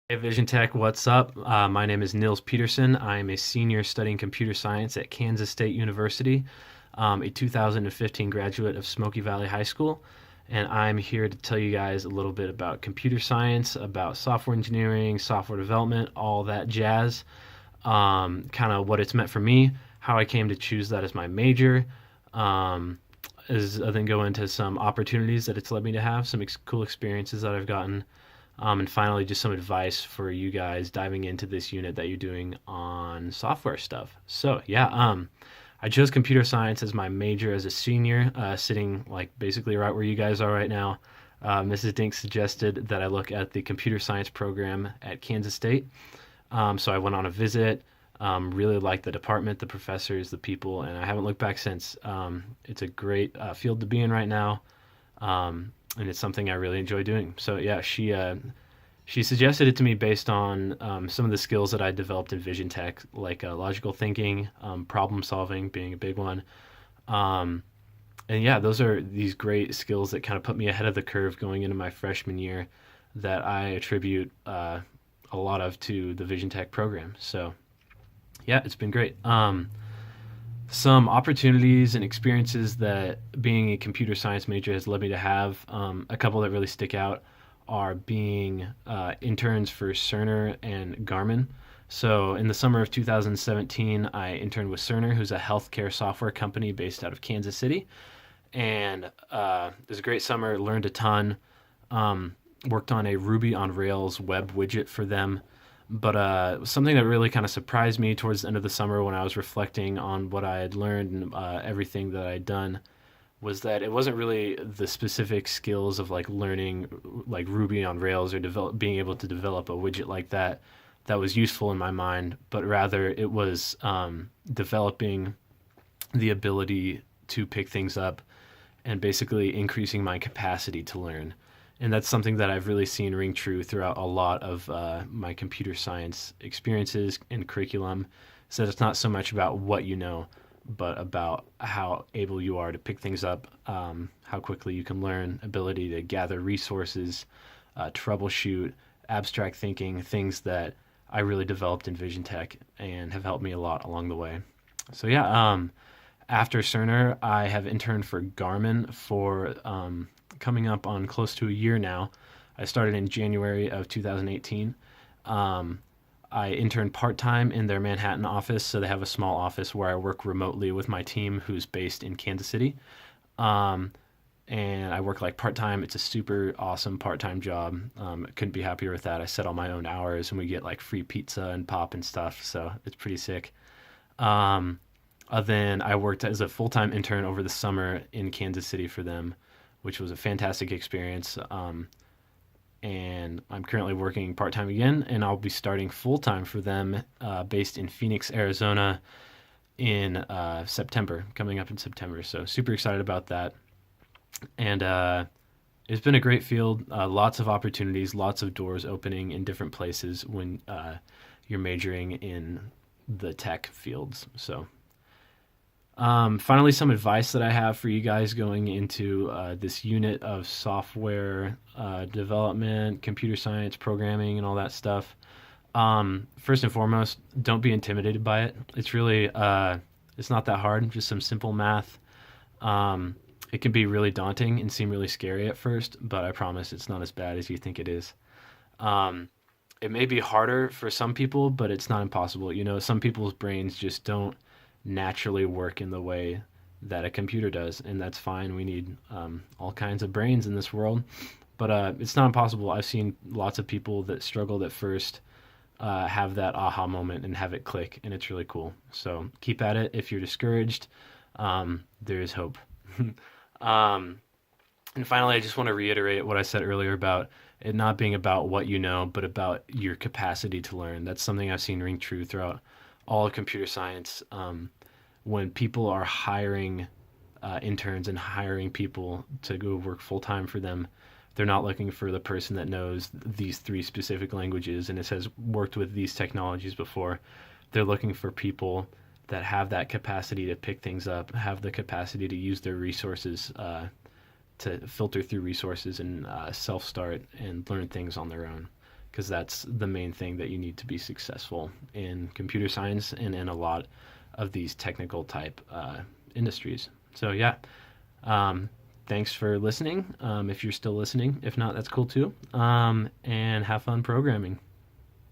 Hey Vision Tech, what's up? My name is Nils Peterson. I'm a senior studying computer science at Kansas State University, a 2015 graduate of Smoky Valley High School, and I'm here to tell you guys a little bit about computer science, about software engineering, software development, all that jazz, kind of what it's meant for me, how I came to choose that as my major, um, as I then go into some opportunities that it's led me to have, some cool experiences that I've gotten, and finally, just some advice for you guys diving into this unit that you're doing on software stuff. So, yeah, I chose computer science as my major as a senior, sitting like basically right where you guys are right now. Mrs. Dink suggested that I look at the computer science program at Kansas State. So I went on a visit, really liked the department, the professors, the people, and I haven't looked back since. It's a great field to be in right now. And it's something I really enjoy doing. So yeah, she suggested it to me based on some of the skills that I developed in Vision Tech, like logical thinking, problem solving being a big one. Um, and yeah, those are these great skills that kind of put me ahead of the curve going into my freshman year that I attribute a lot of to the Vision Tech program. So yeah, it's been great. Some opportunities and experiences that being a computer science major has led me to have. A couple that really stick out are being interns for Cerner and Garmin. So in the summer of 2017, I interned with Cerner, who's a healthcare software company based out of Kansas City. And it was a great summer, learned a ton, worked on a Ruby on Rails web widget for them. But something that really kind of surprised me towards the end of the summer when I was reflecting on what I had learned and everything that I'd done was that it wasn't really the specific skills of like learning like Ruby on Rails or being able to develop a widget like that that was useful in my mind, but rather it was developing the ability to pick things up and basically increasing my capacity to learn. And that's something that I've really seen ring true throughout a lot of my computer science experiences and curriculum. So it's not so much about what you know, but about how able you are to pick things up, how quickly you can learn, ability to gather resources, troubleshoot, abstract thinking, things that I really developed in Vision Tech and have helped me a lot along the way. So yeah, after Cerner, I have interned for Garmin for coming up on close to a year now. I started in January of 2018. Um, I interned part time in their Manhattan office, so they have a small office where I work remotely with my team, who's based in Kansas City. Um, and I work like part time. It's a super awesome part time job. I couldn't be happier with that. I set all my own hours, and we get like free pizza and pop and stuff, so it's pretty sick. Um, then I worked as a full time intern over the summer in Kansas City for them, which was a fantastic experience. And I'm currently working part time again, and I'll be starting full time for them, based in Phoenix, Arizona, in September, coming up in September. So super excited about that. And it's been a great field, lots of opportunities, lots of doors opening in different places when you're majoring in the tech fields. So finally, some advice that I have for you guys going into this unit of software development, computer science, programming, and all that stuff. First and foremost, don't be intimidated by it. It's really, it's not that hard, just some simple math. Um, it can be really daunting and seem really scary at first, but I promise it's not as bad as you think it is. Um, it may be harder for some people, but it's not impossible. You know, some people's brains just don't naturally work in the way that a computer does, and that's fine. We need all kinds of brains in this world, but it's not impossible. I've seen lots of people that struggled at first have that aha moment and have it click, and it's really cool. So keep at it. If you're discouraged, there is hope. um, and finally, I just want to reiterate what I said earlier about it not being about what you know, but about your capacity to learn. That's something I've seen ring true throughout all of computer science. When people are hiring interns and hiring people to go work full time for them, they're not looking for the person that knows these three specific languages and has worked with these technologies before. They're looking for people that have that capacity to pick things up, have the capacity to use their resources, to filter through resources and self start and learn things on their own. because that's the main thing that you need to be successful in computer science and in a lot of these technical type industries. So yeah, thanks for listening. If you're still listening, if not, that's cool too. And have fun programming.